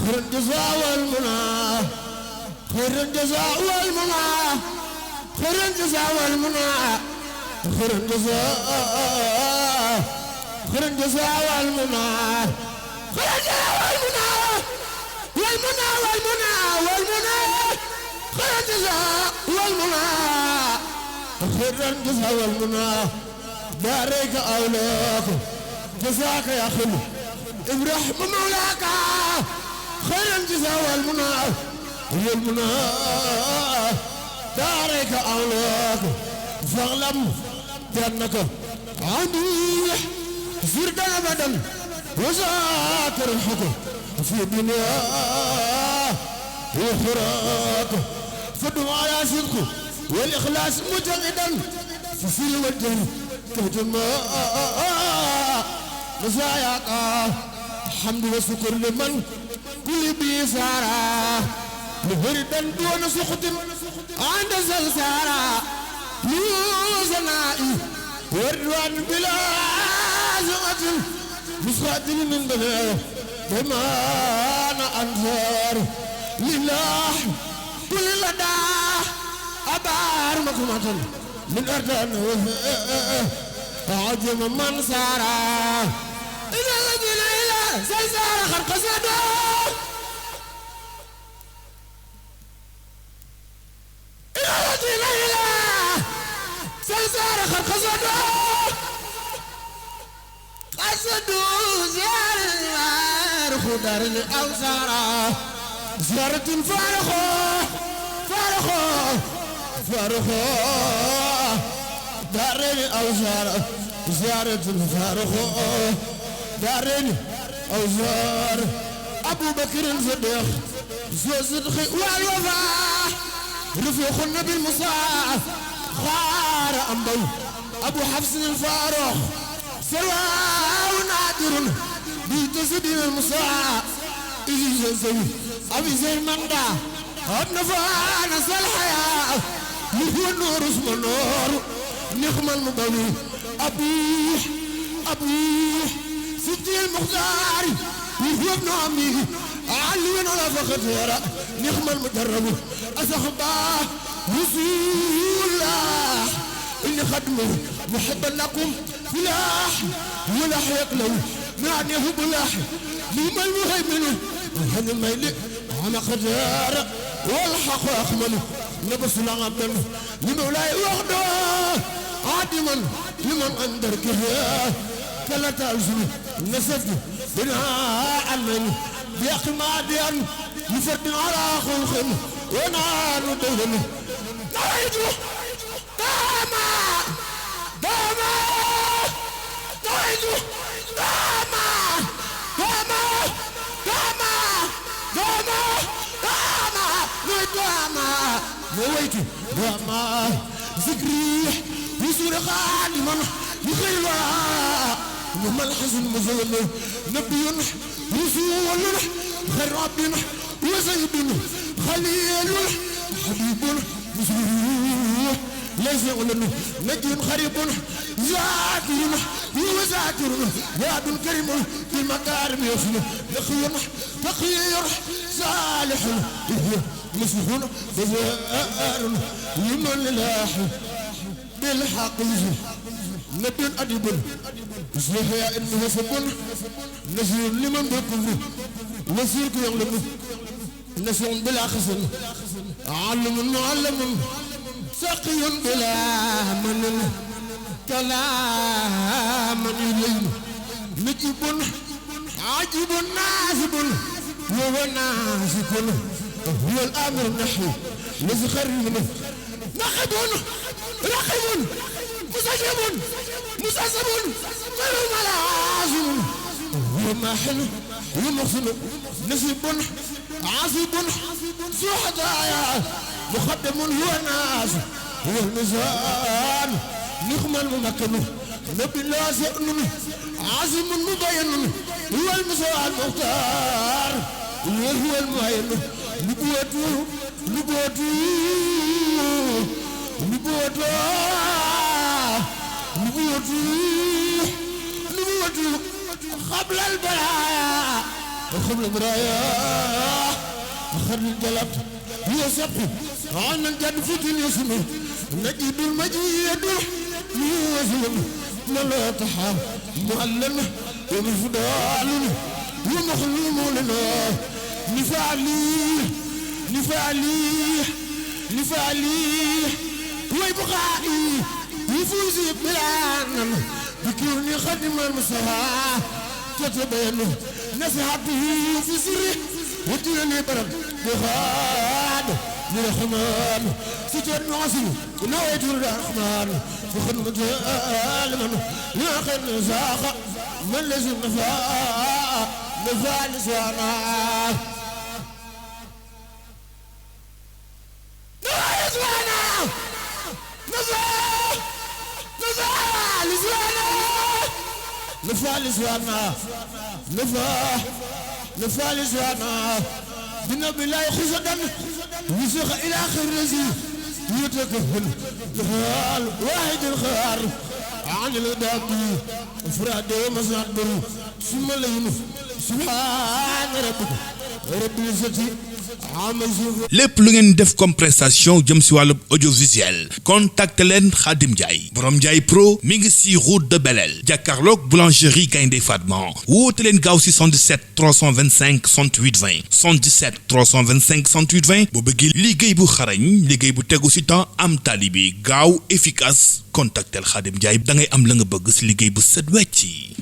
خير الجزاء والمنى خير الجزاء والمنى خير الجزاء والمنى خير الجزاء خير الجزاء والمنى خير الجزاء والمنى والمنى خير الجزاء والمنى خير الجزاء والمنى دارك أولاك جزاك يا خلو افرح بمولاك خير الجزاء والمنى والمنى دارك أولاك فاعلم بأنك عندي زرد أبدا وذاكر الحكم في الدنيا وأخراك فدوا على صدق والإخلاص مجددا في سر والجهل كهجما مزاياك الحمد والشكر لمن كل بيسارا مهردا دون سخط عند زلزارا يوزنائي وردوان بلا زغة مسخاتل من بلاه بمان أنصار لله كل لدى أبار مكمة من أردن عجم من سارا إلى الذين إلى زلزال خلق زادوا إلى الذين إلى زلزال خلق زادوا قصدوا زيارة خدر الأوزارة زيارة فارخة دارين أوزارة زيارة فارخة دارين أوزار أبو بكر صديق زوز والوفاء رفيق النبي المصاع خار أنبو أبو حفص الفاروق سواء نادر بتسدين المصاع إيجازي أبي زي مندا أبن فانا الحياة هو النور اسم النور نخم المضوي أبي ستي المختار وهو ابن عمي علي على فخر نخم المدرب أسخباه رسول الله إني خدمه محبا لكم فلاح ولا حيقلو معني هو بلاح لما المهيمن وهذا ما يلي أنا خجار والحق أخمل نبس لعبا لمولاي وحده عادما لمن أندرك كلا تعزم نسفني بناء علمني بأقماديا يفردن على خلق وانا ندهن نعيده داما نعيده داما نويتي داما ذكري يسور خادما يخيرا وما الحزن مزول نبي رسول خير رب وزيد خليل حبيب مسلم ليس يغلن نجم خريب ذاكر وذاكر واد كريم بالمكارم يصل تخير صالح مسلم بزار لمن لاح بالحق نبي أدب يصلح يا إنه سبون نسير لمن بكم نسير يغلب نسير بلا خسر علم معلم سقي بلا من كلام إليه نجب عجب ناسب هو ناسب هو الأمر نحو نزخر منه نخب رقب مسجب مساسب غير ملازم هو ماحل هو محسن نسب عاصب سحدايا مخدم هو الناس هو الميزان نخم الممكن نبي الله سئن عظيم مبين هو المسوى المختار وهو المعين نبوته قبل البرايا أخر الجلب يسبح عن الجد فتن يسمع نجد المجيد يوزن لا تحام معلم ومفضال ومخلوم لنا نفعلي ويبقائي يفوز بلان بكوني خدم المصطفى تتبين نصيحته في سره وديني برد بغاد للرحمن ستر نعسل نويت الرحمن وخدمة المن يا خير نزاق من لزم نفع لسوانا نفع لسوانا بنبي الله خزدن وسخ إلى آخر رزي يتكفل الخيال واحد الخيار عن الدابي فراد مصدر ثم لين سبحان ربك رب العزة lépp lu ngeen def comme prestation jëm si wàllu audiovisuel contacte leen Khadim Ndiaye borom Ndiaye Pro mi ngi si route de Belel jàkkaarloog boulangerie Gaynde Fatma woote leen gaaw si 77 325 68 20 77 325 68 20 boo bëggee liggéey bu xarañ liggéey bu tegu si temps am talibi gaaw efficace contactel Khadim Ndiaye da ngay am la nga bëgg si liggéey bu set wecc.